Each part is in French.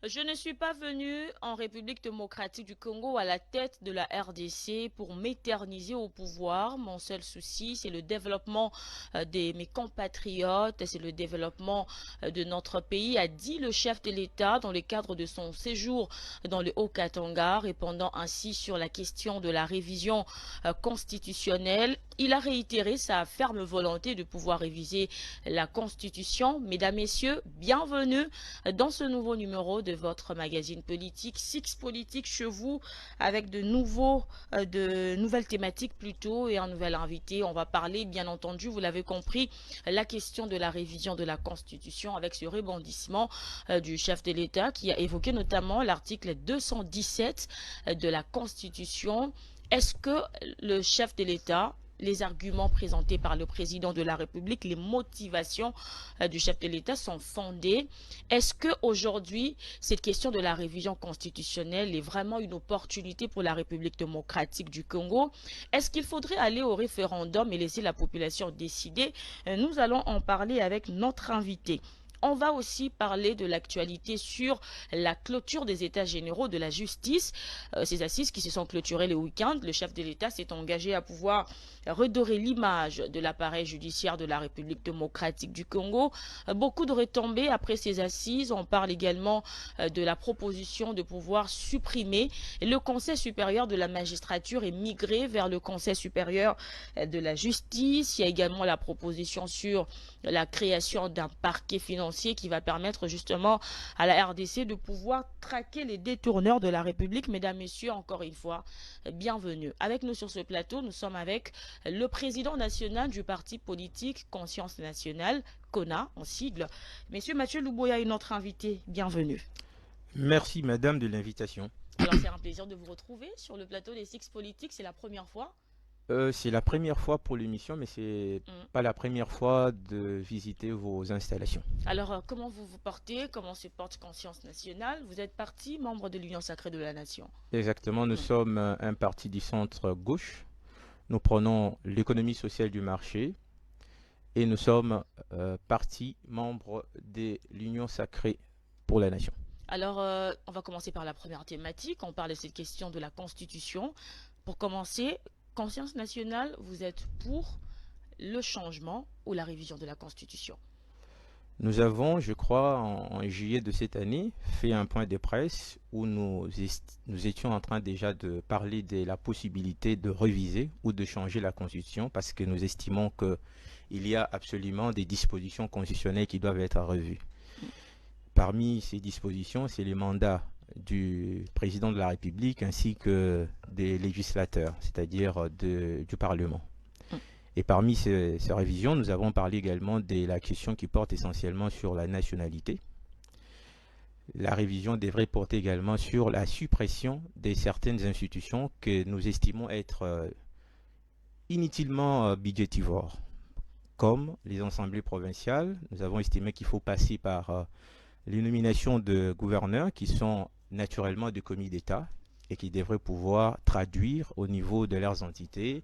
Je ne suis pas venu en République démocratique du Congo à la tête de la RDC pour m'éterniser au pouvoir. Mon seul souci, c'est le développement de mes compatriotes, c'est le développement de notre pays, a dit le chef de l'État dans le cadre de son séjour dans le Haut-Katanga, répondant ainsi sur la question de la révision constitutionnelle. Il a réitéré sa ferme volonté de pouvoir réviser la Constitution. Mesdames, Messieurs, bienvenue dans ce nouveau numéro de votre magazine politique, Six Politique chez vous, avec de nouvelles thématiques plutôt et un nouvel invité. On va parler, bien entendu, vous l'avez compris, la question de la révision de la Constitution avec ce rebondissement du chef de l'État qui a évoqué notamment l'article 217 de la Constitution. Est-ce que le chef de l'État, les arguments présentés par le président de la République, les motivations du chef de l'État sont fondées? Est-ce que aujourd'hui, cette question de la révision constitutionnelle est vraiment une opportunité pour la République démocratique du Congo? Est-ce qu'il faudrait aller au référendum et laisser la population décider? Nous allons en parler avec notre invité. On va aussi parler de l'actualité sur la clôture des États généraux de la justice. Ces assises qui se sont clôturées le week-end, le chef de l'État s'est engagé à pouvoir redorer l'image de l'appareil judiciaire de la République démocratique du Congo. Beaucoup de retombées après ces assises. On parle également de la proposition de pouvoir supprimer le Conseil supérieur de la magistrature et migrer vers le Conseil supérieur de la justice. Il y a également la proposition sur la création d'un parquet financier qui va permettre justement à la RDC de pouvoir traquer les détourneurs de la République. Mesdames, Messieurs, encore une fois, bienvenue. Avec nous sur ce plateau, nous sommes avec le président national du parti politique Conscience Nationale, CONA en sigle. Monsieur Mathieu Louboya est notre invité. Bienvenue. Merci madame de l'invitation. Alors c'est un plaisir de vous retrouver sur le plateau des Six Politiques. C'est la première fois. C'est la première fois pour l'émission, mais c'est Mm. pas la première fois de visiter vos installations. Alors, comment vous vous portez? Comment se porte Conscience Nationale? Vous êtes parti membre de l'Union Sacrée de la Nation. Exactement, nous Mm. sommes un parti du centre gauche. Nous prenons l'économie sociale du marché et nous sommes parti membre de l'Union sacrée pour la nation. Alors, on va commencer par la première thématique. On parle de cette question de la Constitution. Pour commencer, Conscience Nationale, vous êtes pour le changement ou la révision de la Constitution? Nous avons, je crois, en juillet de cette année, fait un point de presse où nous étions en train déjà de parler de la possibilité de réviser ou de changer la Constitution parce que nous estimons qu'il y a absolument des dispositions constitutionnelles qui doivent être revues. Parmi ces dispositions, c'est les mandats du président de la République ainsi que des législateurs, c'est-à-dire du Parlement. Et parmi ces révisions, nous avons parlé également de la question qui porte essentiellement sur la nationalité. La révision devrait porter également sur la suppression de certaines institutions que nous estimons être inutilement budgétivores, comme les assemblées provinciales. Nous avons estimé qu'il faut passer par les nominations de gouverneurs qui sont naturellement des commis d'État et qui devraient pouvoir traduire au niveau de leurs entités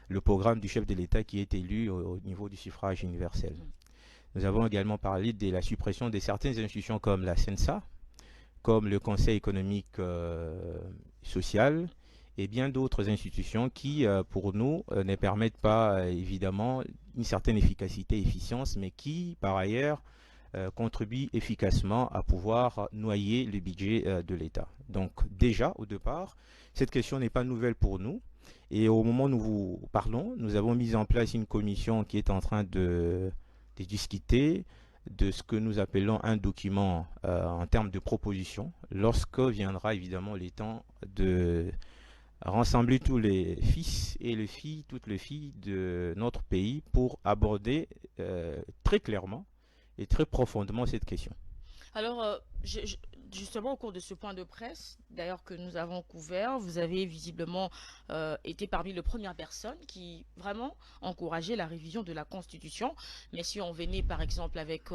le programme du chef de l'État qui est élu au niveau du suffrage universel. Nous avons également parlé de la suppression de certaines institutions comme la CENSA, comme le Conseil économique social et bien d'autres institutions qui, pour nous, ne permettent pas évidemment une certaine efficacité et efficience, mais qui, par ailleurs, contribuent efficacement à pouvoir noyer le budget de l'État. Donc déjà, au départ, cette question n'est pas nouvelle pour nous. Et au moment où nous vous parlons, nous avons mis en place une commission qui est en train de discuter de ce que nous appelons un document en termes de proposition, lorsque viendra évidemment le temps de rassembler tous les fils et les filles, toutes les filles de notre pays pour aborder très clairement et très profondément cette question. Alors, justement, au cours de ce point de presse, d'ailleurs que nous avons couvert. Vous avez visiblement été parmi les premières personnes qui vraiment encourageaient la révision de la Constitution. Mais si on venait par exemple avec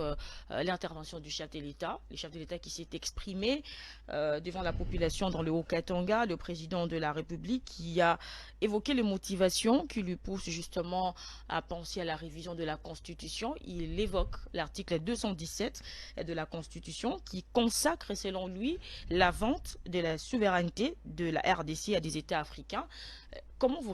l'intervention du chef de l'État, le chef de l'État qui s'est exprimé devant la population dans le Haut-Katanga, le président de la République qui a évoqué les motivations qui lui poussent justement à penser à la révision de la Constitution. Il évoque l'article 217 de la Constitution qui consacre selon lui la vente de la souveraineté de la RDC à des États africains. Comment vous